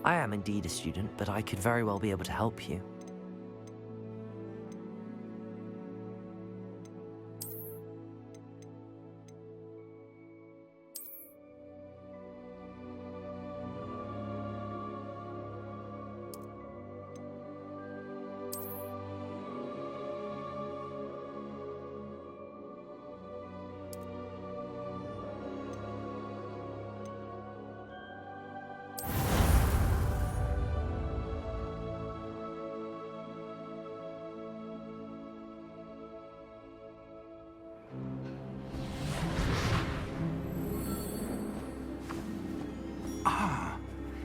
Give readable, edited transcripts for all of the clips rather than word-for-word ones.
I am indeed a student, but I could very well be able to help you.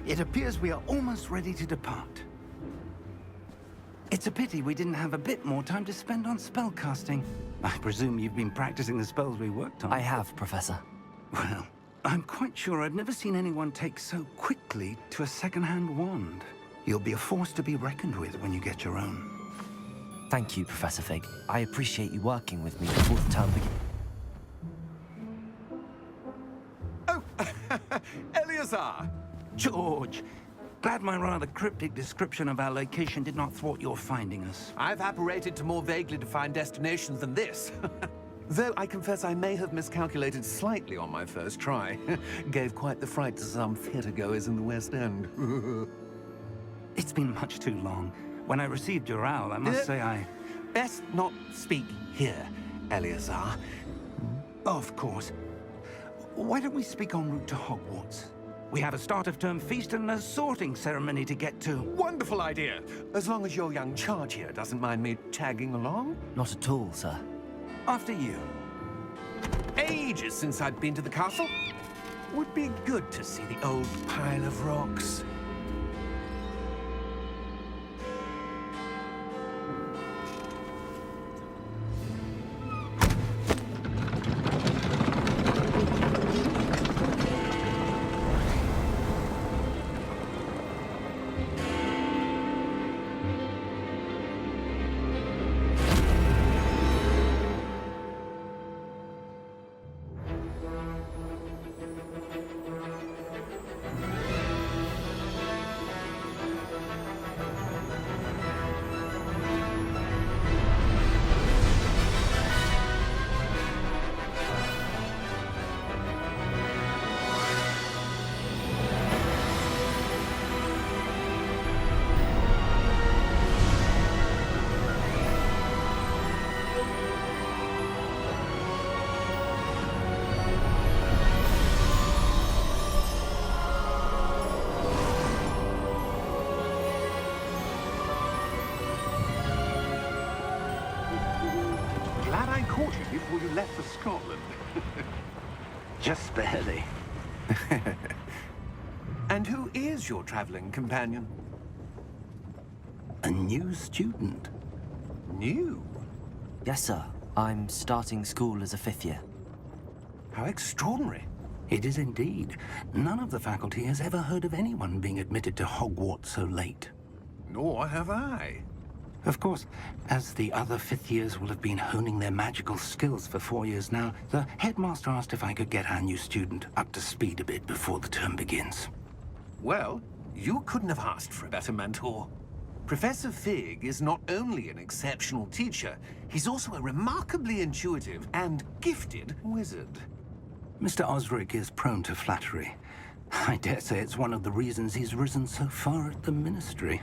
It appears we are almost ready to depart. It's a pity we didn't have a bit more time to spend on spellcasting. I presume you've been practicing the spells we worked on. I have, Professor. Well, I'm quite sure I've never seen anyone take so quickly to a second-hand wand. You'll be a force to be reckoned with when you get your own. Thank you, Professor Fig. I appreciate you working with me before the term begins. Oh, Eleazar! George, glad my rather cryptic description of our location did not thwart your finding us. I've apparated to more vaguely defined destinations than this. Though I confess I may have miscalculated slightly on my first try. Gave quite the fright to some theatre-goers in the West End. It's been much too long. When I received your owl, I must say I... Best not speak here, Eleazar. Of course. Why don't we speak en route to Hogwarts? We have a start-of-term feast and a sorting ceremony to get to. Wonderful idea! As long as your young charge here doesn't mind me tagging along. Not at all, sir. After you. Ages since I'd been to the castle. Would be good to see the old pile of rocks. Glad I caught you before you left for Scotland. Just barely. And who is your traveling companion? A new student. New? Yes, sir. I'm starting school as a 5th year. How extraordinary. It is indeed. None of the faculty has ever heard of anyone being admitted to Hogwarts so late. Nor have I. Of course, as the other 5th years will have been honing their magical skills for 4 years now, the headmaster asked if I could get our new student up to speed a bit before the term begins. Well, you couldn't have asked for a better mentor. Professor Fig is not only an exceptional teacher, he's also a remarkably intuitive and gifted wizard. Mr. Osric is prone to flattery. I dare say it's one of the reasons he's risen so far at the Ministry.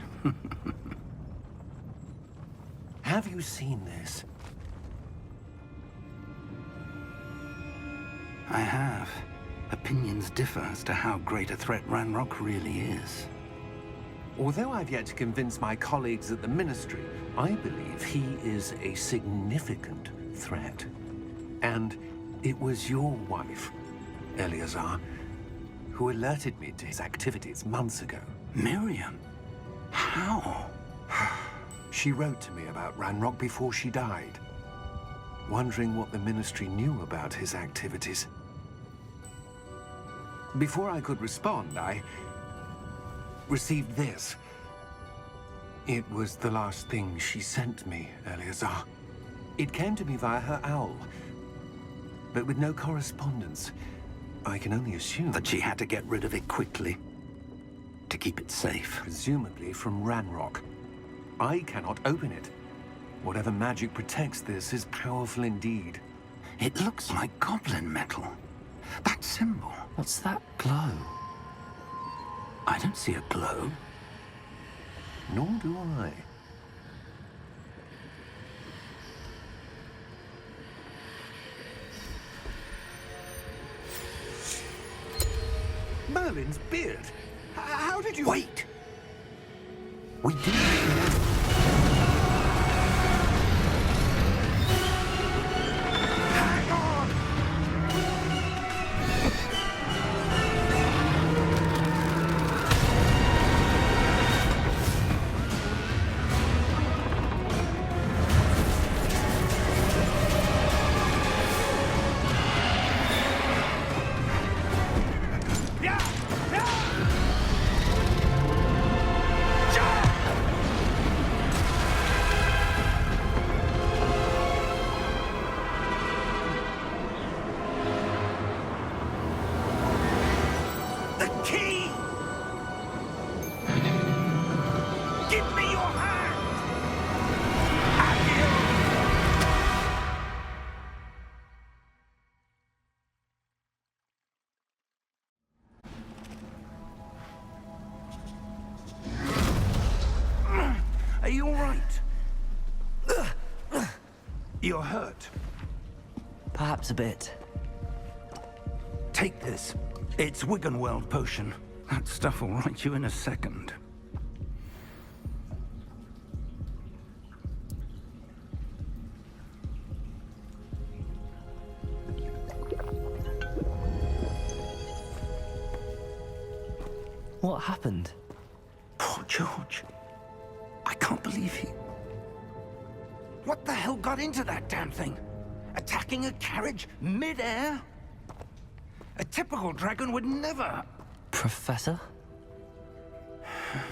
Have you seen this? I have. Opinions differ as to how great a threat Ranrock really is. Although I've yet to convince my colleagues at the Ministry, I believe he is a significant threat. And it was your wife, Eleazar, who alerted me to his activities months ago. Miriam? How? She wrote to me about Ranrock before she died, wondering what the Ministry knew about his activities. Before I could respond, I received this. It was the last thing she sent me, Eleazar. It came to me via her owl, but with no correspondence. I can only assume That she had to get rid of it quickly. to keep it safe. Presumably from Ranrock. I cannot open it. Whatever magic protects this is powerful indeed. It looks like goblin metal. That symbol. What's that glow? I don't see a glow. Nor do I. Merlin's beard. How did you... Wait! We didn't... Hang on! Are you all right? You're hurt. Perhaps a bit. Take this. It's Wiggenweld potion. That stuff will right you in a second. What happened? Poor George. I can't believe he... What the hell got into that damn thing? Attacking a carriage mid-air? A typical dragon would never... Professor?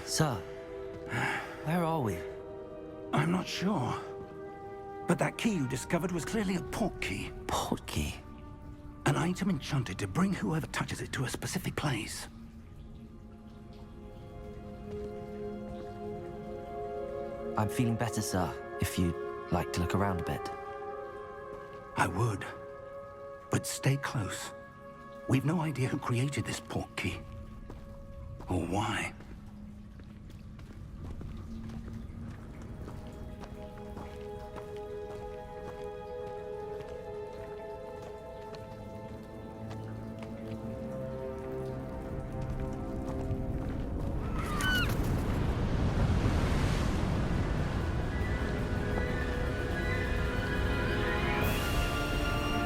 Sir, where are we? I'm not sure. But that key you discovered was clearly a port key. Port key? An item enchanted to bring whoever touches it to a specific place. I'm feeling better, sir, if you'd like to look around a bit. I would. But stay close. We've no idea who created this port key. Or why.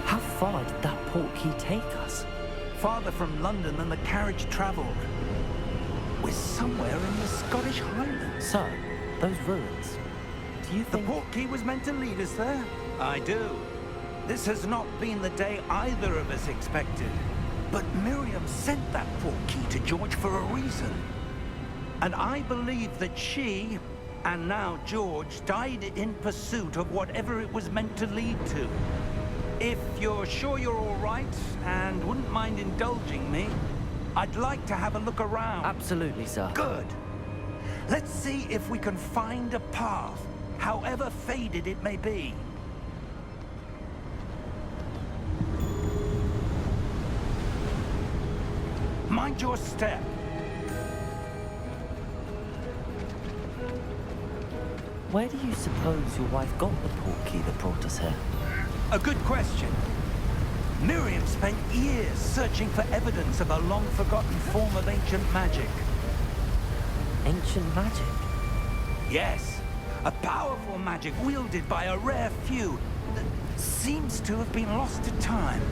How far did that port key take us? Farther from London than the carriage traveled. We're somewhere in the Scottish Highlands. Sir, those ruins. Do you The think... port key was meant to lead us there? I do. This has not been the day either of us expected. But Miriam sent that port key to George for a reason. And I believe that she, and now George, died in pursuit of whatever it was meant to lead to. If you're sure you're all right, and wouldn't mind indulging me, I'd like to have a look around. Absolutely, sir. Good. Let's see if we can find a path, however faded it may be. Mind your step. Where do you suppose your wife got the port key that brought us here? A good question. Miriam spent years searching for evidence of a long-forgotten form of ancient magic. Ancient magic? Yes, a powerful magic wielded by a rare few that seems to have been lost to time.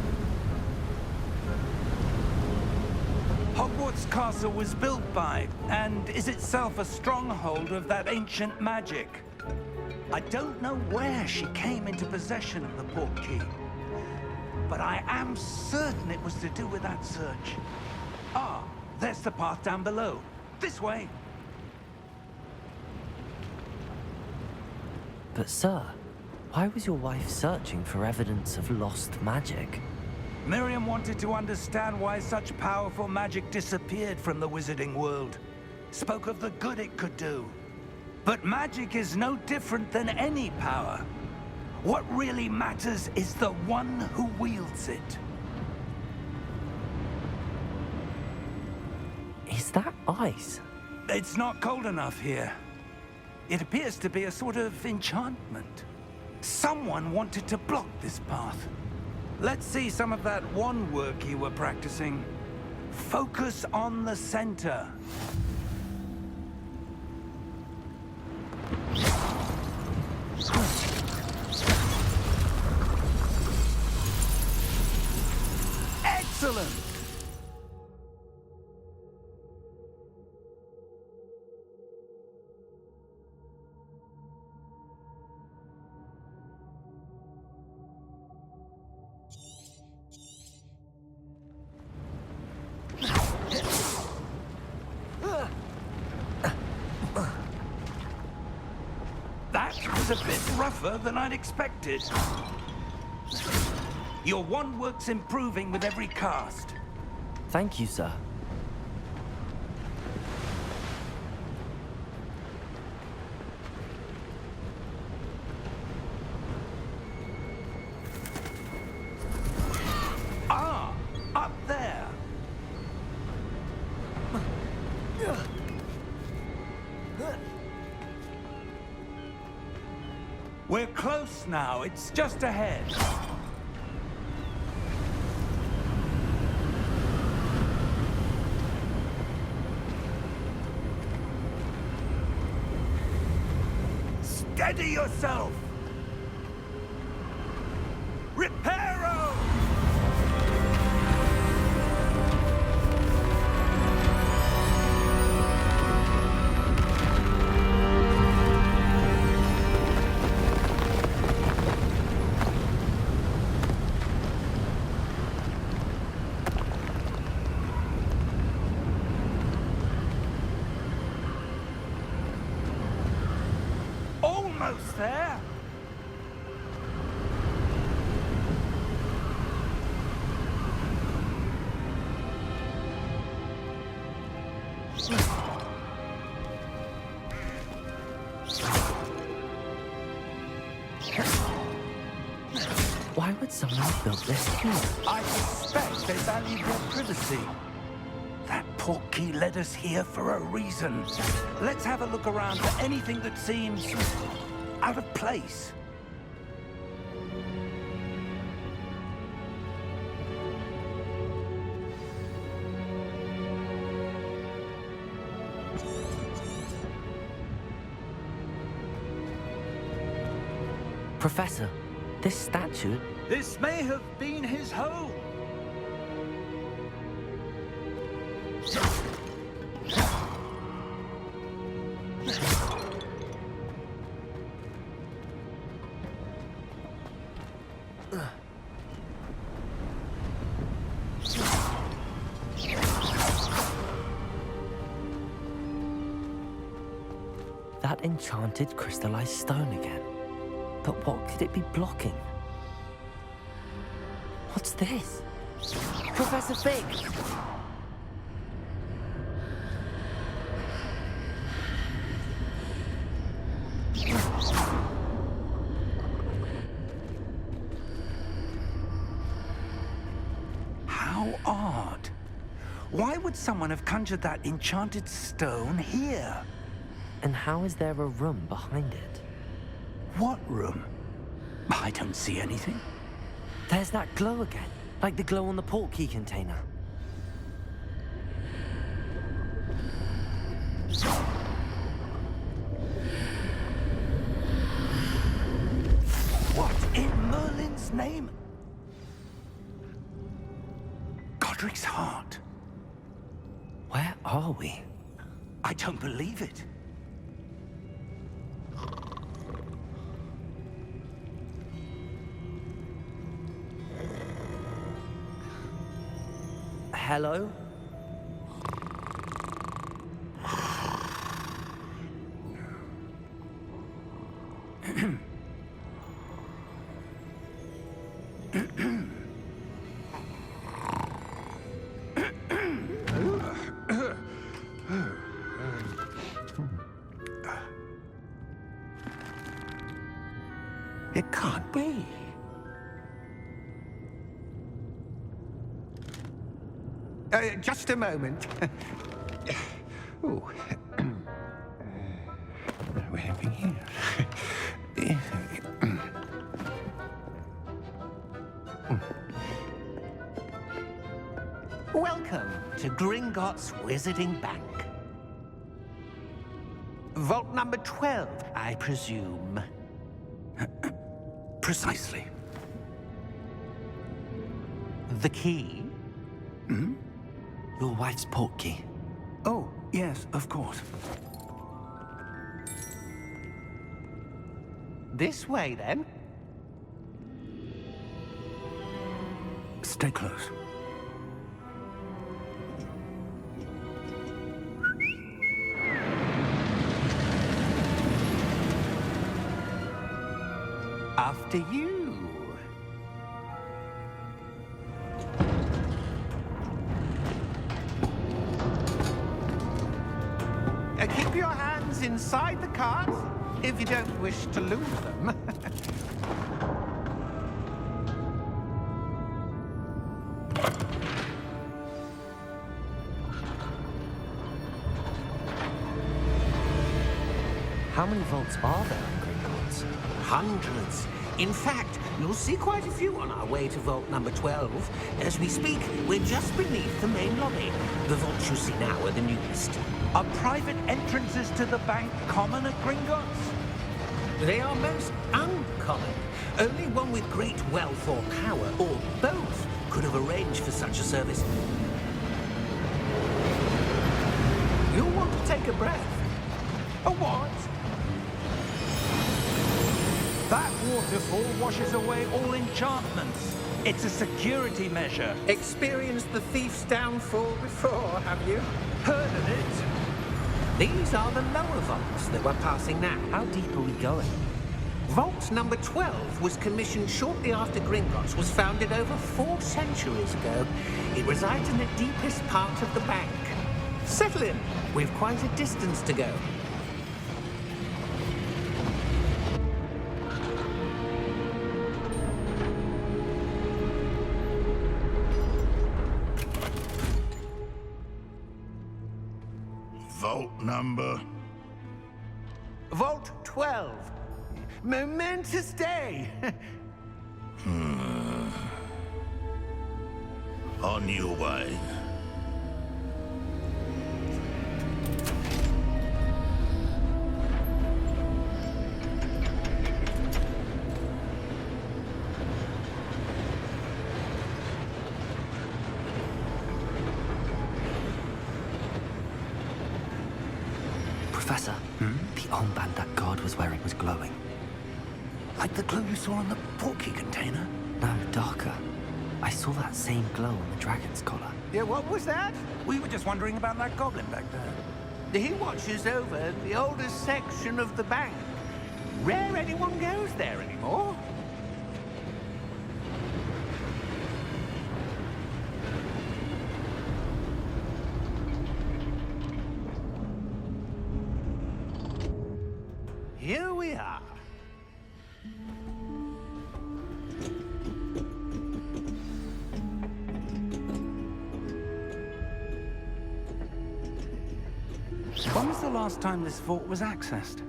Hogwarts Castle was built by, and is itself a stronghold of that ancient magic. I don't know where she came into possession of the port key, but I am certain it was to do with that search. Ah, there's the path down below. This way. But sir, why was your wife searching for evidence of lost magic? Miriam wanted to understand why such powerful magic disappeared from the wizarding world. spoke of the good it could do. But magic is no different than any power. What really matters is the one who wields it. Is that ice? It's not cold enough here. It appears to be a sort of enchantment. Someone wanted to block this path. Let's see some of that wand work you were practicing. Focus on the center. Excellent! That was a bit rougher than I'd expected. Your wand work's improving with every cast. Thank you, sir. Ah, up there. We're close now. It's just ahead. Steady yourself! Reparo! Almost there. Why would someone have built this here? I suspect they value their privacy. That portkey led us here for a reason. Let's have a look around for anything that seems out of place. Professor, this statue... This may have been his home. That enchanted crystallized stone again. But what could it be blocking? What's this? Professor Fig! How odd. Why would someone have conjured that enchanted stone here? And how is there a room behind it? What room? I don't see anything. There's that glow again, like the glow on the portkey container. What in Merlin's name? Godric's heart. Where are we? I don't believe it. Hello? It can't be. Just a moment. Oh. We're having here. Welcome to Gringotts Wizarding Bank. Vault number 12, I presume. Precisely. The key? Hmm? Your wife's portkey. Oh, yes, of course. This way, then. Stay close. After you. Keep your hands inside the cart if you don't wish to lose them. How many vaults are there in Gringotts? Hundreds. In fact, you'll see quite a few on our way to vault number 12. As we speak, we're just beneath the main lobby. The vaults you see now are the newest. Are private entrances to the bank common at Gringotts? They are most uncommon. Only one with great wealth or power, or both, could have arranged for such a service. You'll want to take a breath. A what? That waterfall washes away all enchantments. It's a security measure. Experienced the thief's downfall before, have you? Heard of it? These are the lower vaults that we're passing now. How deep are we going? Vault number 12 was commissioned shortly after Gringotts was founded over 4 centuries ago. It resides in the deepest part of the bank. Settle in. We've quite a distance to go. Vault number? Vault 12. Momentous day. On your way. Professor, the armband that guard was wearing was glowing. Like the glow you saw on the portkey container? No, darker. I saw that same glow on the dragon's collar. Yeah, what was that? We were just wondering about that goblin back there. He watches over the oldest section of the bank. Rare anyone goes there anymore. Here we are. When was the last time this vault was accessed?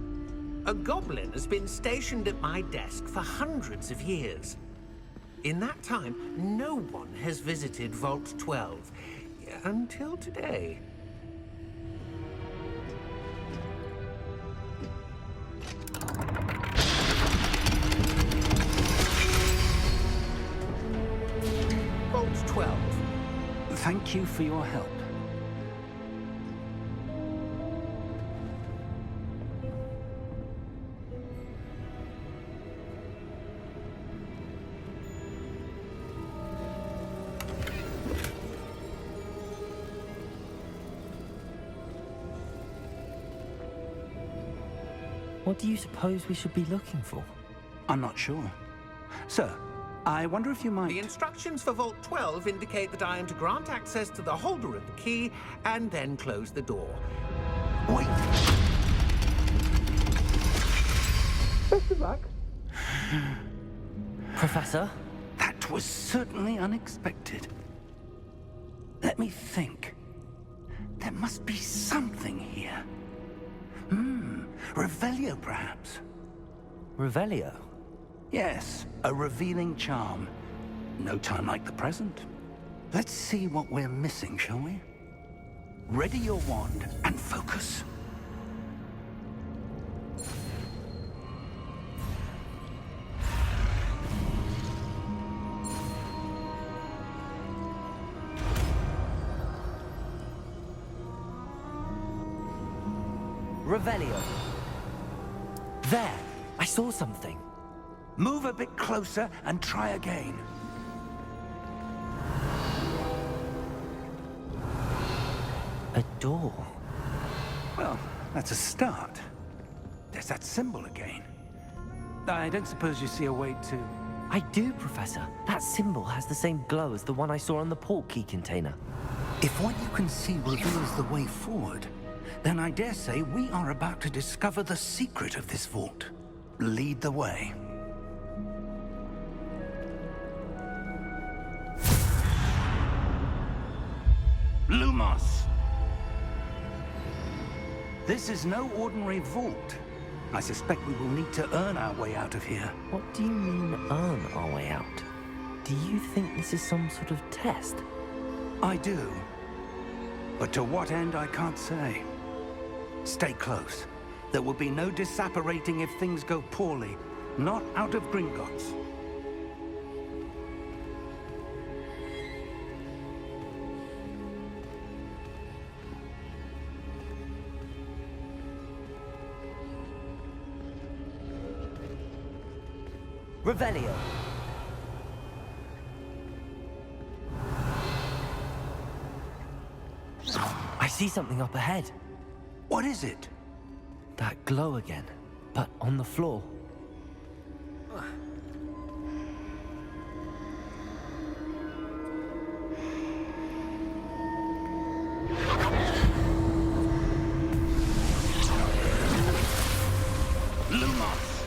A goblin has been stationed at my desk for hundreds of years. In that time, no one has visited Vault 12 until today. Vault 12. Thank you for your help. What do you suppose we should be looking for? I'm not sure. Sir, I wonder if you might... The instructions for Vault 12 indicate that I am to grant access to the holder of the key and then close the door. Wait! Best of luck. Professor? That was certainly unexpected. Let me think. There must be something here. Revelio, perhaps? Revelio? Yes, a revealing charm. No time like the present. Let's see what we're missing, shall we? Ready your wand and focus. Revelio. There! I saw something. Move a bit closer and try again. A door. Well, that's a start. There's that symbol again. I don't suppose you see a way to... I do, Professor. That symbol has the same glow as the one I saw on the port key container. If what you can see reveals the way forward, then I dare say we are about to discover the secret of this vault. Lead the way. Lumos! This is no ordinary vault. I suspect we will need to earn our way out of here. What do you mean, earn our way out? Do you think this is some sort of test? I do. But to what end, I can't say. Stay close. There will be no disapparating if things go poorly. Not out of Gringotts. Revelio. I see something up ahead. What is it? That glow again, but on the floor. Lumos!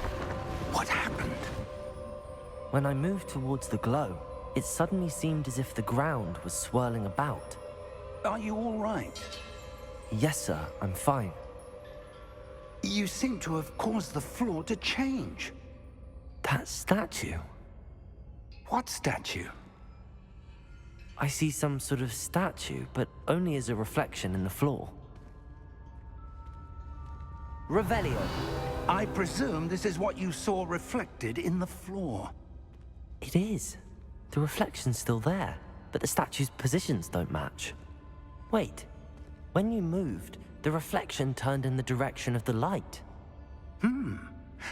What happened? When I moved towards the glow, it suddenly seemed as if the ground was swirling about. Are you all right? Yes, sir, I'm fine. You seem to have caused the floor to change. That statue? What statue? I see some sort of statue, but only as a reflection in the floor. Revelio. I presume this is what you saw reflected in the floor. It is. The reflection's still there, but the statue's positions don't match. Wait. When you moved, the reflection turned in the direction of the light.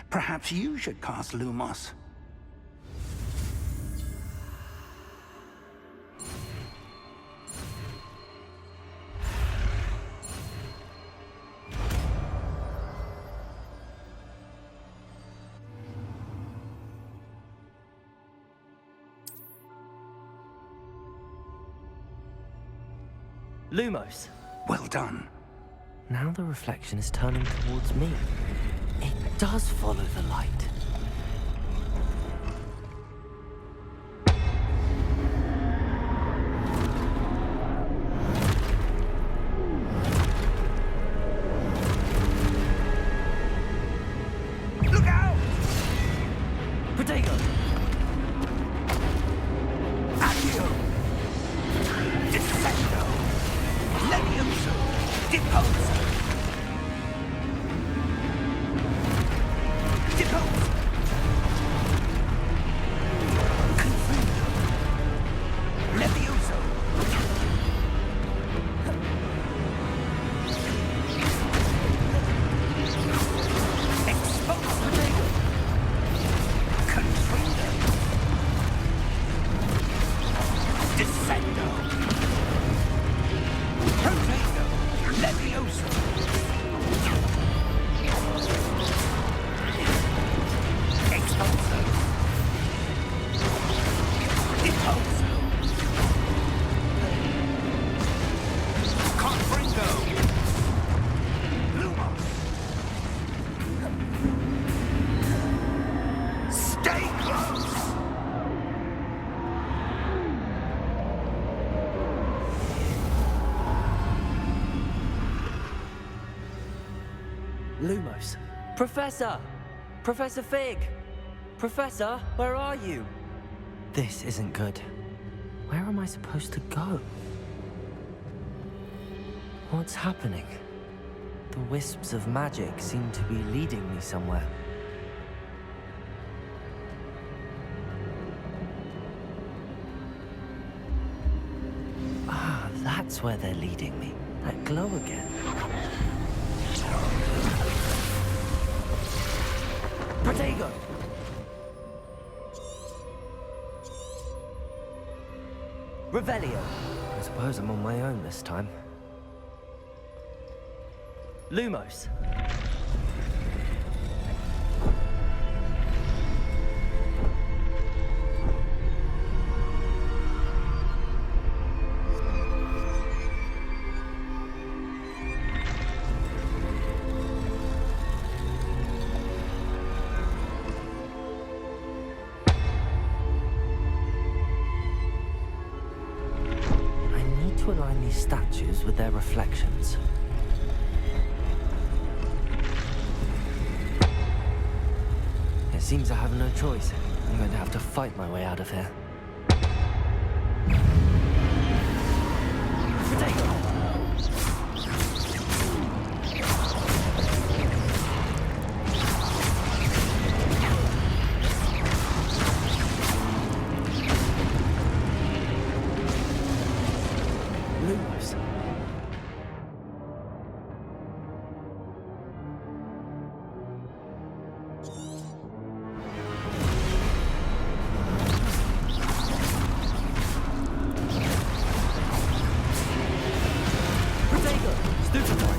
Perhaps you should cast Lumos. Lumos. Well done. Now the reflection is turning towards me. It does follow the light. Look out! Protego! Accio! Defendo! Levioso! Depose! Depose! Confendo! Levioso! Expose! Confendo! Professor! Professor Fig! Professor, where are you? This isn't good. Where am I supposed to go? What's happening? The wisps of magic seem to be leading me somewhere. Ah, that's where they're leading me. That glow again. Protego! Revelio. I suppose I'm on my own this time. Lumos. To align these statues with their reflections. It seems I have no choice. I'm going to have to fight my way out of here. Potato! Lumos. Protego! Stupefy!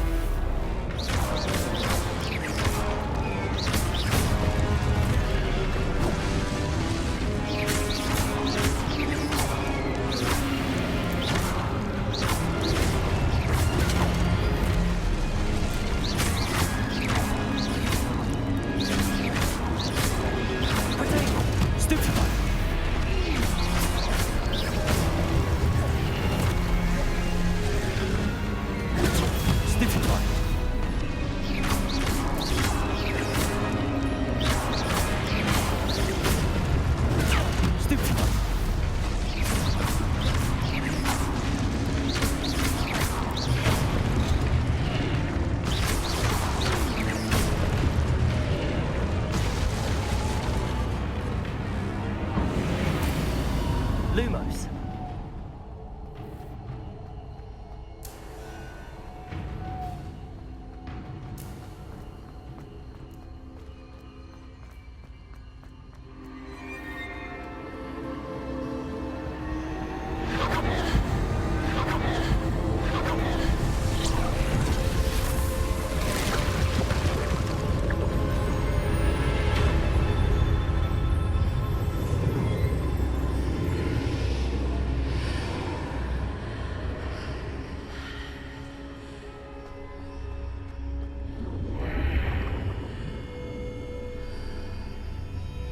Lumos.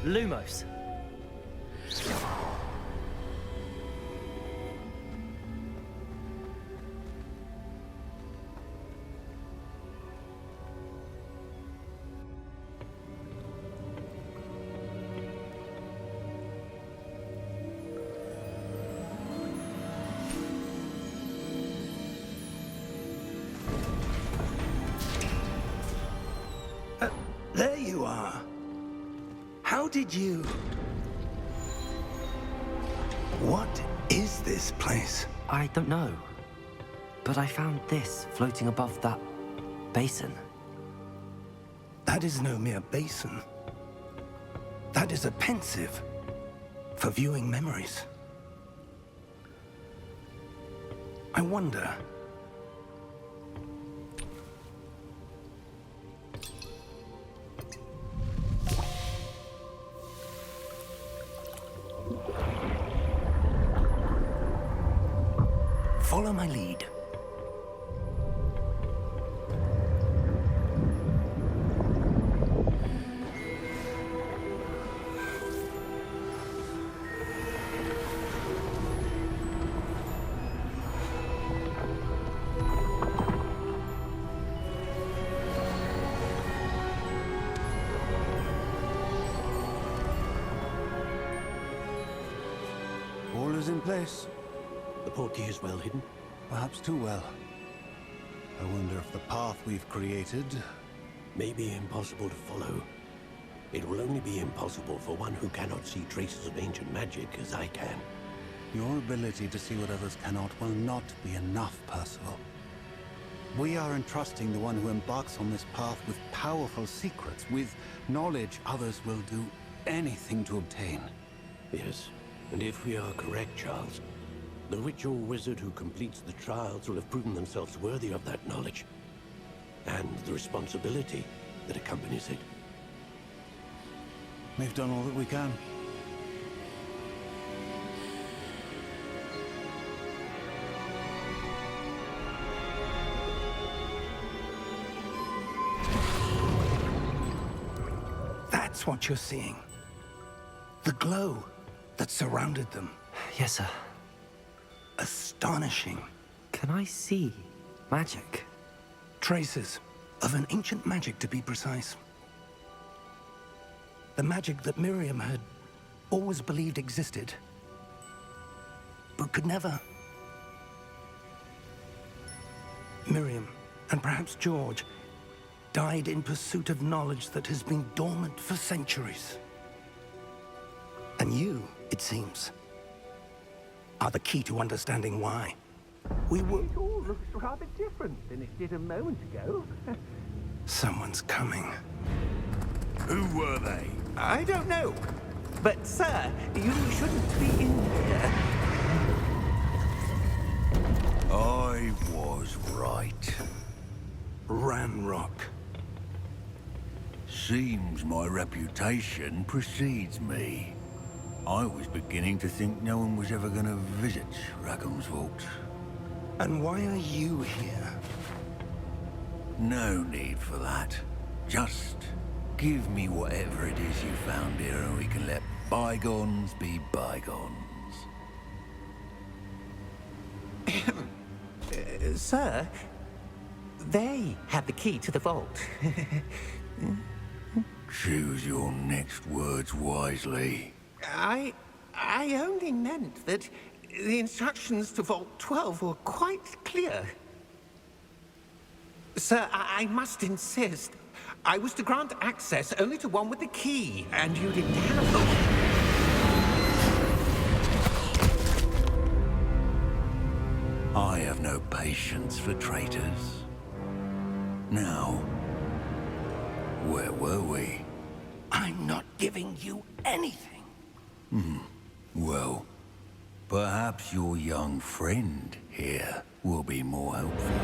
Lumos. There you are. How did you... What is this place? I don't know. But I found this floating above that basin. That is no mere basin. That is a pensive for viewing memories. I wonder... Follow my lead. is in place. The portkey is well hidden. Perhaps too well. I wonder if the path we've created... May be impossible to follow. It will only be impossible for one who cannot see traces of ancient magic as I can. Your ability to see what others cannot will not be enough, Percival. We are entrusting the one who embarks on this path with powerful secrets, with knowledge others will do anything to obtain. Yes, and if we are correct, Charles, the witch or wizard who completes the trials will have proven themselves worthy of that knowledge, and the responsibility that accompanies it. We've done all that we can. That's what you're seeing. The glow that surrounded them. Yes, sir. Astonishing. Can I see magic? Traces of an ancient magic, to be precise. The magic that Miriam had always believed existed, but could never. Miriam, and perhaps George, died in pursuit of knowledge that has been dormant for centuries. And you, it seems, are the key to understanding why. We were... It all looks rather different than it did a moment ago. Someone's coming. Who were they? I don't know. But, sir, you shouldn't be in here. I was right. Ranrock. Seems my reputation precedes me. I was beginning to think no one was ever going to visit Rackham's Vault. And why are you here? No need for that. Just give me whatever it is you found here and we can let bygones be bygones. Sir, they had the key to the vault. Choose your next words wisely. I only meant that the instructions to Vault 12 were quite clear. Sir, I must insist. I was to grant access only to one with the key, and you didn't have them. I have no patience for traitors. Now, where were we? I'm not giving you anything. Well, perhaps your young friend here will be more helpful.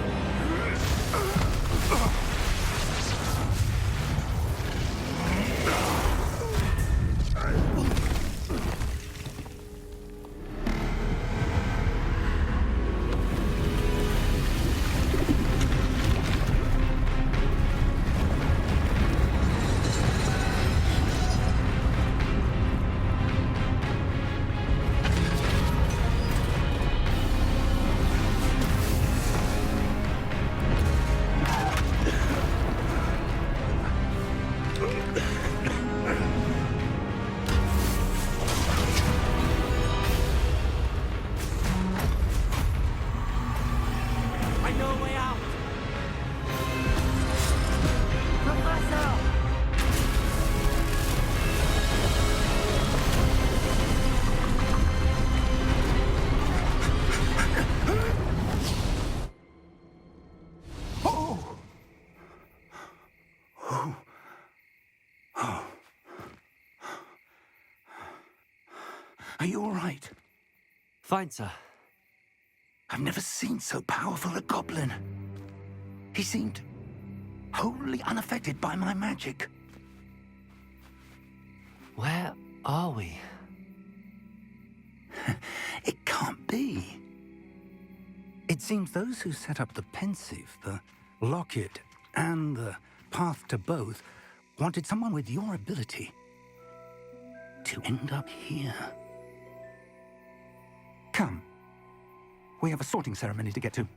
Are you all right? Fine, sir. I've never seen so powerful a goblin. He seemed wholly unaffected by my magic. Where are we? It can't be. It seems those who set up the pensive, the locket, and the path to both wanted someone with your ability to end up here. Come. We have a sorting ceremony to get to.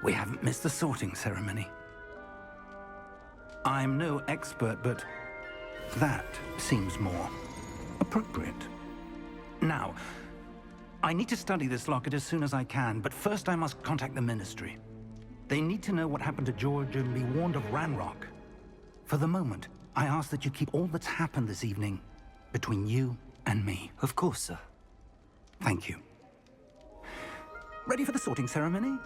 We haven't missed the sorting ceremony. I'm no expert, but that seems more appropriate. Now, I need to study this locket as soon as I can, but first I must contact the Ministry. They need to know what happened to George and be warned of Ranrock. For the moment, I ask that you keep all that's happened this evening between you and me. Of course, sir. Thank you. Ready for the sorting ceremony?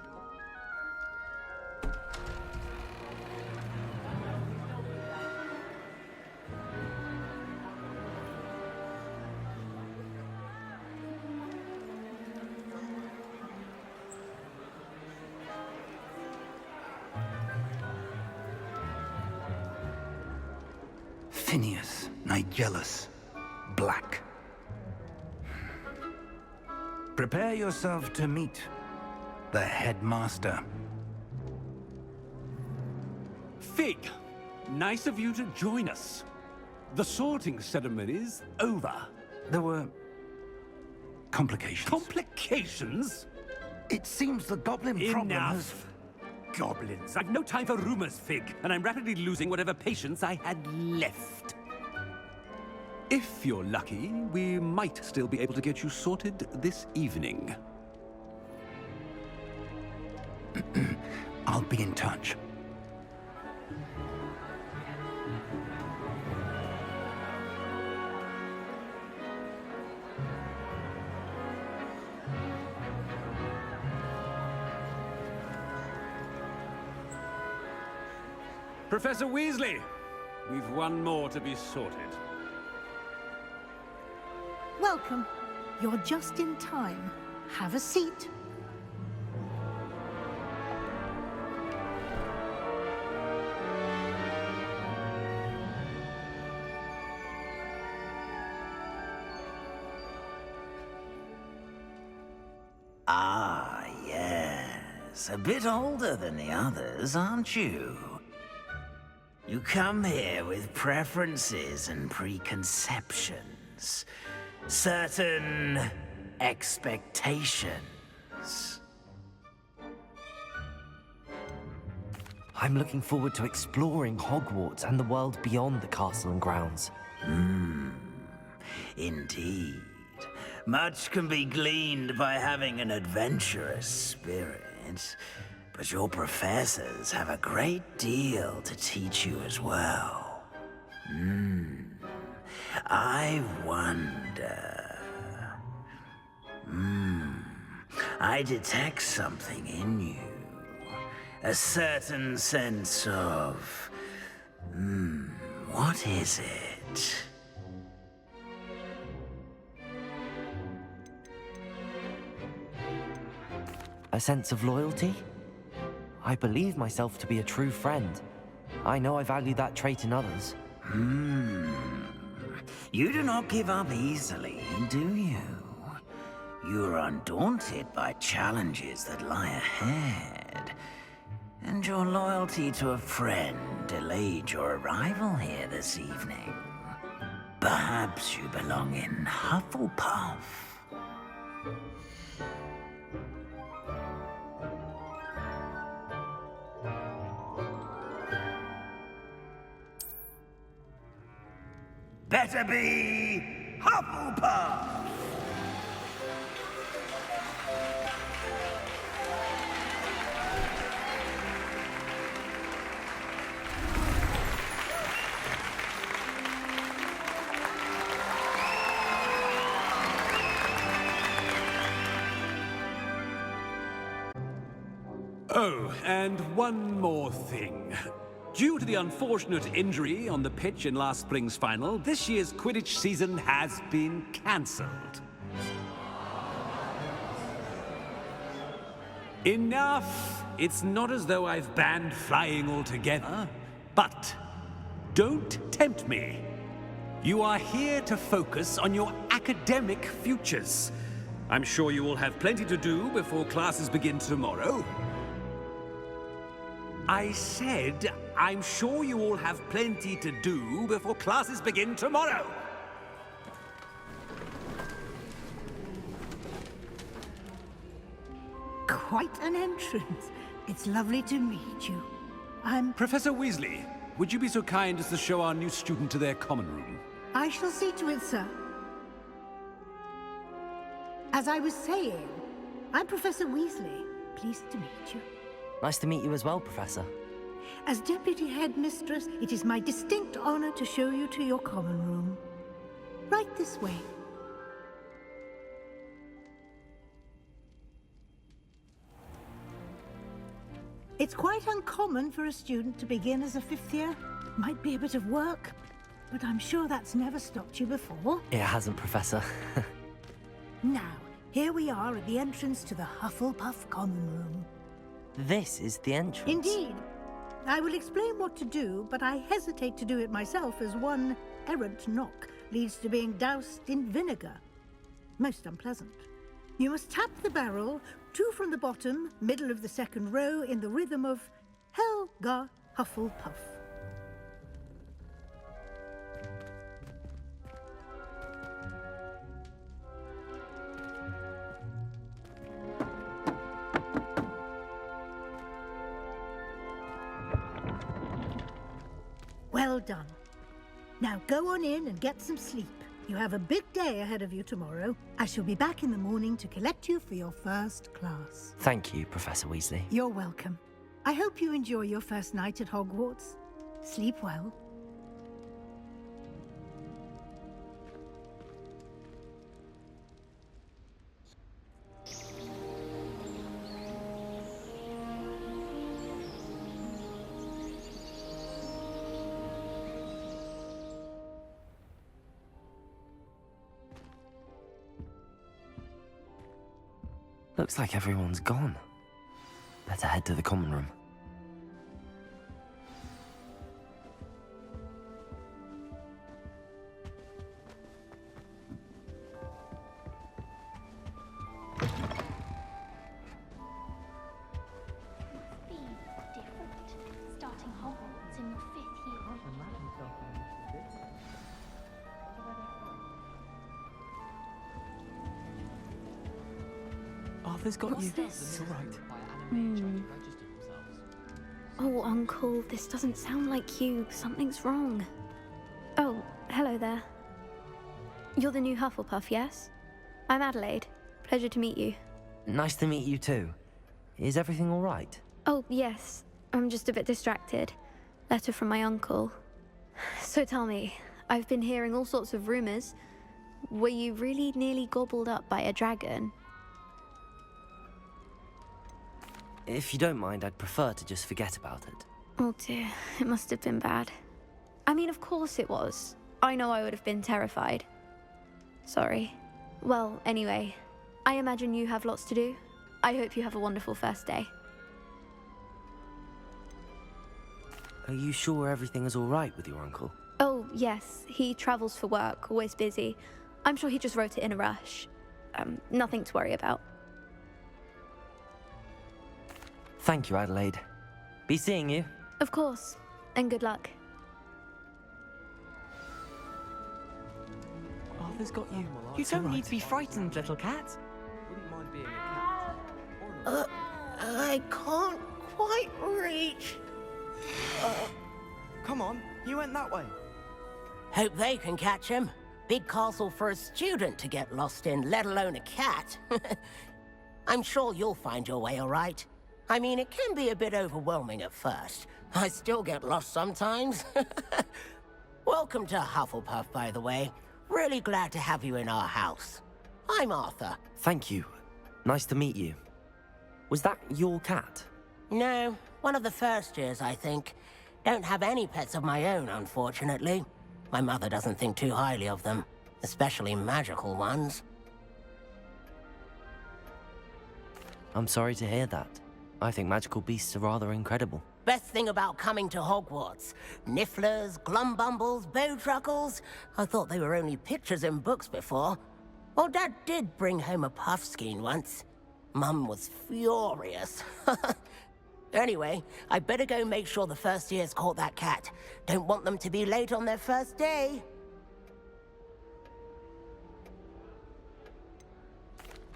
Phineas, Nigellus, Black. Prepare yourself to meet the headmaster. Fig, nice of you to join us. The sorting ceremony's over. There were complications. Complications? It seems the goblin problem has... Enough. Goblins. I've no time for rumors, Fig, and I'm rapidly losing whatever patience I had left. If you're lucky, we might still be able to get you sorted this evening. I'll be in touch. Professor Weasley, we've one more to be sorted. Welcome. You're just in time. Have a seat. Ah, yes. A bit older than the others, aren't you? You come here with preferences and preconceptions. Certain expectations. I'm looking forward to exploring Hogwarts and the world beyond the castle and grounds. Indeed. Much can be gleaned by having an adventurous spirit, but your professors have a great deal to teach you as well. I wonder... I detect something in you. A certain sense of... what is it? A sense of loyalty? I believe myself to be a true friend. I know I value that trait in others. You do not give up easily, do you? You are undaunted by challenges that lie ahead. And your loyalty to a friend delayed your arrival here this evening. Perhaps you belong in Hufflepuff. Better be Hufflepuff! Oh, and one more thing. Due to the unfortunate injury on the pitch in last spring's final, this year's Quidditch season has been cancelled. Enough! It's not as though I've banned flying altogether. But don't tempt me. You are here to focus on your academic futures. I'm sure you will have plenty to do before classes begin tomorrow. I said, I'm sure you all have plenty to do before classes begin tomorrow. Quite an entrance. It's lovely to meet you. I'm... Professor Weasley, would you be so kind as to show our new student to their common room? I shall see to it, sir. As I was saying, I'm Professor Weasley. Pleased to meet you. Nice to meet you as well, Professor. As Deputy Headmistress, it is my distinct honor to show you to your common room. Right this way. It's quite uncommon for a student to begin as a fifth year. Might be a bit of work, but I'm sure that's never stopped you before. It hasn't, Professor. Now, here we are at the entrance to the Hufflepuff common room. This is the entrance. Indeed. I will explain what to do, but I hesitate to do it myself as one errant knock leads to being doused in vinegar. Most unpleasant. You must tap the barrel, 2 from the bottom, middle of the second row, in the rhythm of Helga Hufflepuff. Well done. Now go on in and get some sleep. You have a big day ahead of you tomorrow. I shall be back in the morning to collect you for your first class. Thank you, Professor Weasley. You're welcome. I hope you enjoy your first night at Hogwarts. Sleep well. Looks like everyone's gone. Better head to the common room. Starting Hogwarts in your 5th year. Arthur's got What's you. this? It's all right. Oh, Uncle, this doesn't sound like you. Something's wrong. Oh, hello there. You're the new Hufflepuff, yes? I'm Adelaide. Pleasure to meet you. Nice to meet you too. Is everything all right? Oh, yes. I'm just a bit distracted. Letter from my uncle. So tell me, I've been hearing all sorts of rumors. Were you really nearly gobbled up by a dragon? If you don't mind, I'd prefer to just forget about it. Oh dear, it must have been bad. I mean, of course it was. I know I would have been terrified. Sorry. Well, anyway, I imagine you have lots to do. I hope you have a wonderful first day. Are you sure everything is all right with your uncle? Oh, yes. He travels for work, always busy. I'm sure he just wrote it in a rush. Nothing to worry about. Thank you, Adelaide. Be seeing you. Of course. And good luck. Arthur's got you. You don't need to be frightened, little cat. Wouldn't mind being a cat. I can't quite reach. Come on, you went that way. Hope they can catch him. Big castle for a student to get lost in, let alone a cat. I'm sure you'll find your way all right. I mean, it can be a bit overwhelming at first. I still get lost sometimes. Welcome to Hufflepuff, by the way. Really glad to have you in our house. I'm Arthur. Thank you. Nice to meet you. Was that your cat? No, one of the first years, I think. Don't have any pets of my own, unfortunately. My mother doesn't think too highly of them, especially magical ones. I'm sorry to hear that. I think magical beasts are rather incredible. Best thing about coming to Hogwarts. Nifflers, Glumbumbles, Bowtruckles. I thought they were only pictures in books before. Well, Dad did bring home a Puffskein once. Mum was furious. Anyway, I better go make sure the first years caught that cat. Don't want them to be late on their first day.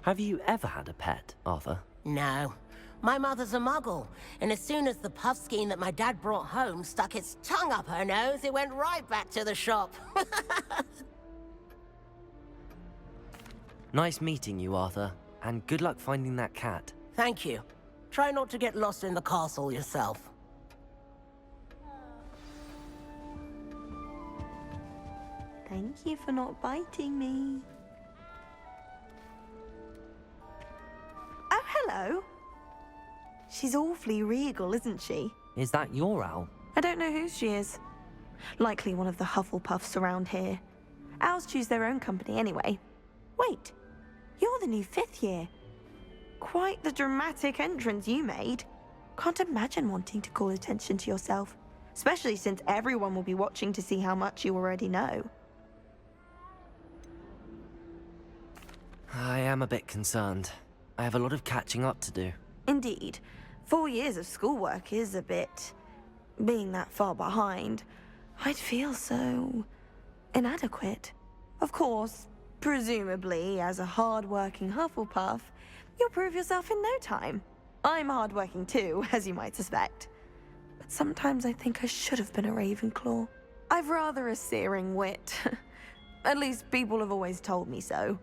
Have you ever had a pet, Arthur? No. My mother's a muggle, and as soon as the puffskein that my dad brought home stuck its tongue up her nose, it went right back to the shop. Nice meeting you, Arthur, and good luck finding that cat. Thank you. Try not to get lost in the castle yourself. Thank you for not biting me. Oh, hello. She's awfully regal, isn't she? Is that your owl? I don't know who she is. Likely one of the Hufflepuffs around here. Owls choose their own company anyway. Wait, you're the new 5th year. Quite the dramatic entrance you made. Can't imagine wanting to call attention to yourself, especially since everyone will be watching to see how much you already know. I am a bit concerned. I have a lot of catching up to do. Indeed. 4 years of schoolwork is a bit... being that far behind, I'd feel so... inadequate. Of course, presumably, as a hard-working Hufflepuff, you'll prove yourself in no time. I'm hard-working too, as you might suspect. But sometimes I think I should have been a Ravenclaw. I've rather a searing wit. At least people have always told me so.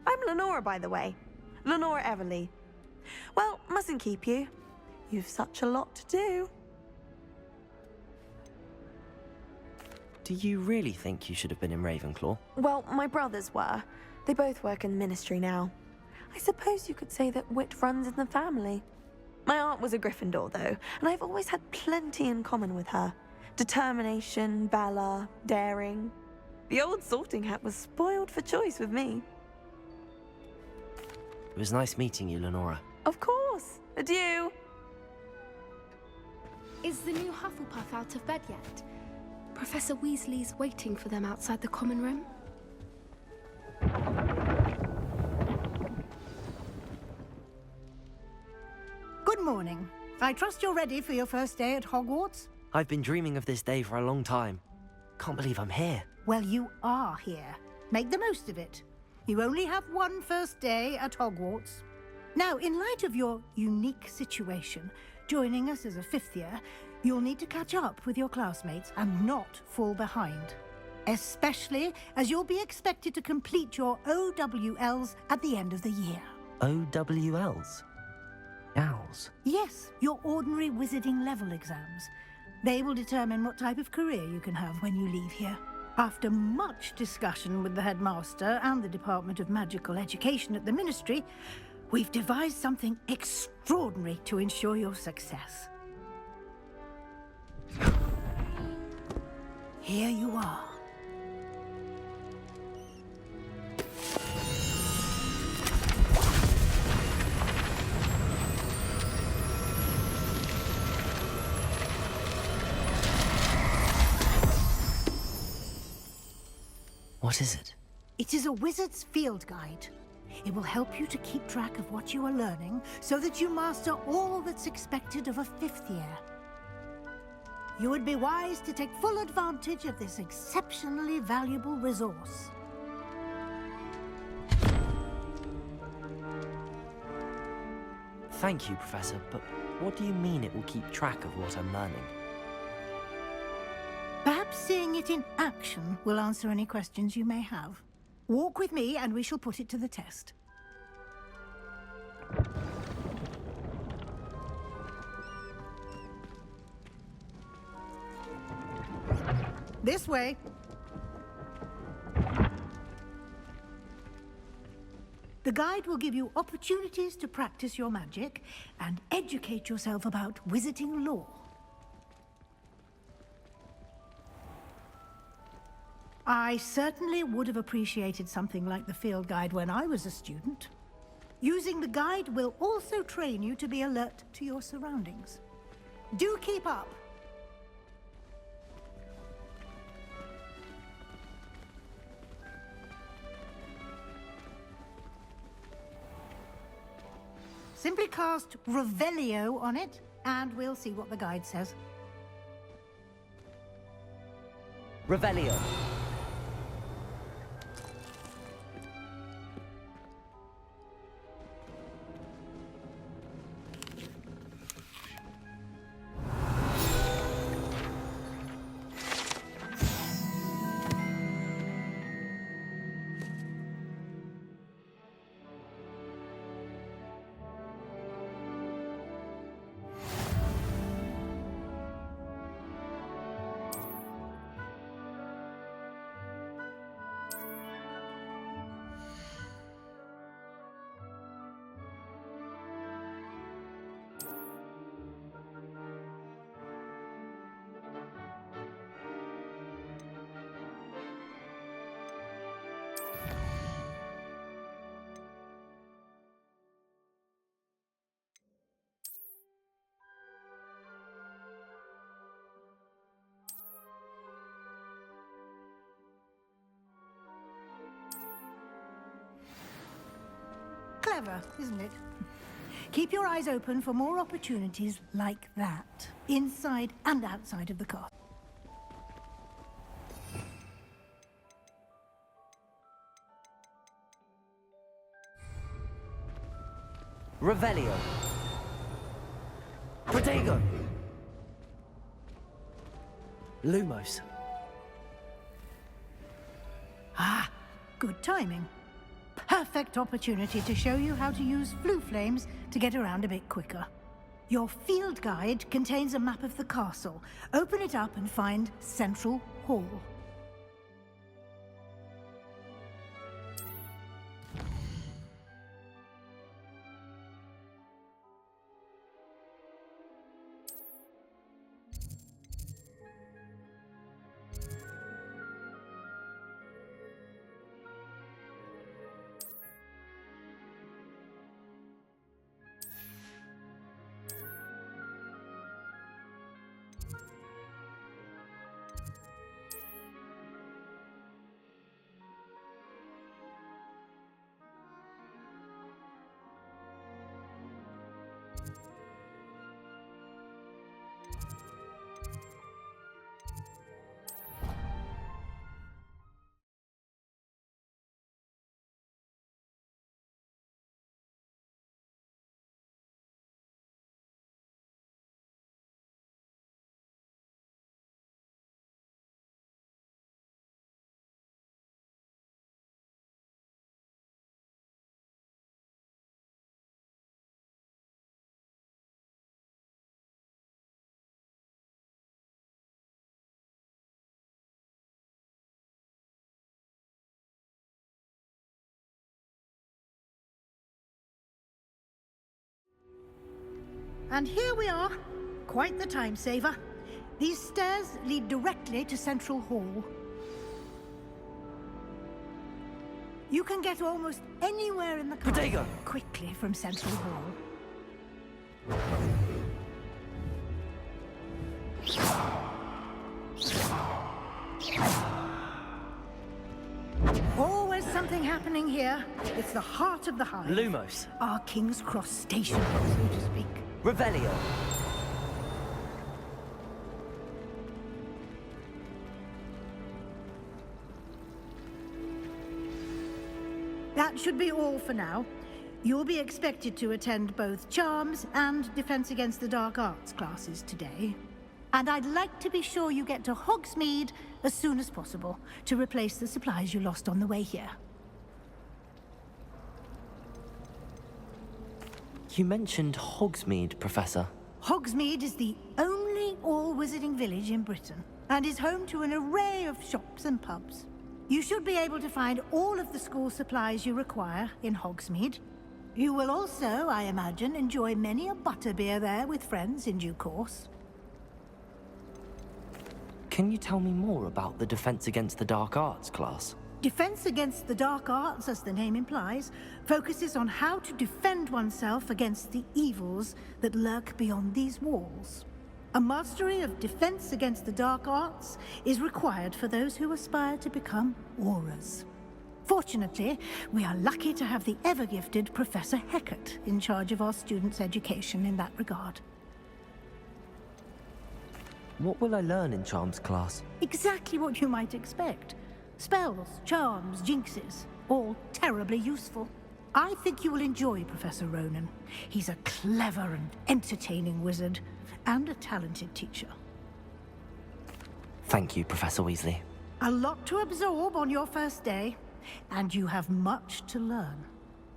I'm Lenora, by the way. Lenora Everly. Well, mustn't keep you. You've such a lot to do. Do you really think you should have been in Ravenclaw? Well, my brothers were. They both work in the Ministry now. I suppose you could say that wit runs in the family. My aunt was a Gryffindor, though, and I've always had plenty in common with her. Determination, valor, daring. The old sorting hat was spoiled for choice with me. It was nice meeting you, Lenora. Of course. Adieu. Is the new Hufflepuff out of bed yet? Professor Weasley's waiting for them outside the common room. Good morning. I trust you're ready for your first day at Hogwarts? I've been dreaming of this day for a long time. Can't believe I'm here. Well, you are here. Make the most of it. You only have one first day at Hogwarts. Now, in light of your unique situation, joining us as a 5th year, you'll need to catch up with your classmates and not fall behind. Especially as you'll be expected to complete your OWLs at the end of the year. OWLs? Owls? Yes, your ordinary wizarding level exams. They will determine what type of career you can have when you leave here. After much discussion with the headmaster and the Department of Magical Education at the Ministry, we've devised something extraordinary to ensure your success. Here you are. What is it? It is a wizard's field guide. It will help you to keep track of what you are learning so that you master all that's expected of a 5th year. You would be wise to take full advantage of this exceptionally valuable resource. Thank you, Professor, but what do you mean it will keep track of what I'm learning? Perhaps seeing it in action will answer any questions you may have. Walk with me and we shall put it to the test. This way. The guide will give you opportunities to practice your magic and educate yourself about wizarding lore. I certainly would have appreciated something like the field guide when I was a student. Using the guide will also train you to be alert to your surroundings. Do keep up! Simply cast Revelio on it, and we'll see what the guide says. Revelio. Clever, isn't it? Keep your eyes open for more opportunities like that, inside and outside of the castle. Revelio. Protego. Lumos. Ah, good timing. Perfect opportunity to show you how to use flue flames to get around a bit quicker. Your field guide contains a map of the castle. Open it up and find Central Hall. And here we are. Quite the time saver. These stairs lead directly to Central Hall. You can get almost anywhere in the castle quickly from Central Hall. Always something happening here. It's the heart of the hive. Lumos. Our King's Cross station, so to speak. Revelio. That should be all for now. You'll be expected to attend both Charms and Defense Against the Dark Arts classes today. And I'd like to be sure you get to Hogsmeade as soon as possible to replace the supplies you lost on the way here. You mentioned Hogsmeade, Professor. Hogsmeade is the only all-wizarding village in Britain and is home to an array of shops and pubs. You should be able to find all of the school supplies you require in Hogsmeade. You will also, I imagine, enjoy many a butterbeer there with friends in due course. Can you tell me more about the Defense Against the Dark Arts class? Defense Against the Dark Arts, as the name implies, focuses on how to defend oneself against the evils that lurk beyond these walls. A mastery of Defense Against the Dark Arts is required for those who aspire to become Aurors. Fortunately, we are lucky to have the ever-gifted Professor Hecat in charge of our students' education in that regard. What will I learn in Charms class? Exactly what you might expect. Spells, charms, jinxes, all terribly useful. I think you will enjoy Professor Ronan. He's a clever and entertaining wizard, and a talented teacher. Thank you, Professor Weasley. A lot to absorb on your first day, and you have much to learn.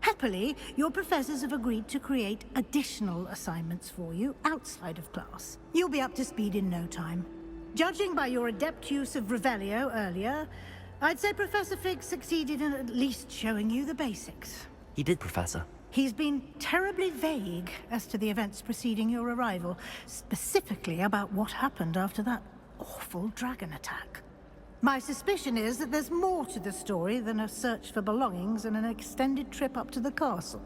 Happily, your professors have agreed to create additional assignments for you outside of class. You'll be up to speed in no time. Judging by your adept use of Revelio earlier, I'd say Professor Fig succeeded in at least showing you the basics. He did, Professor. He's been terribly vague as to the events preceding your arrival, specifically about what happened after that awful dragon attack. My suspicion is that there's more to the story than a search for belongings and an extended trip up to the castle.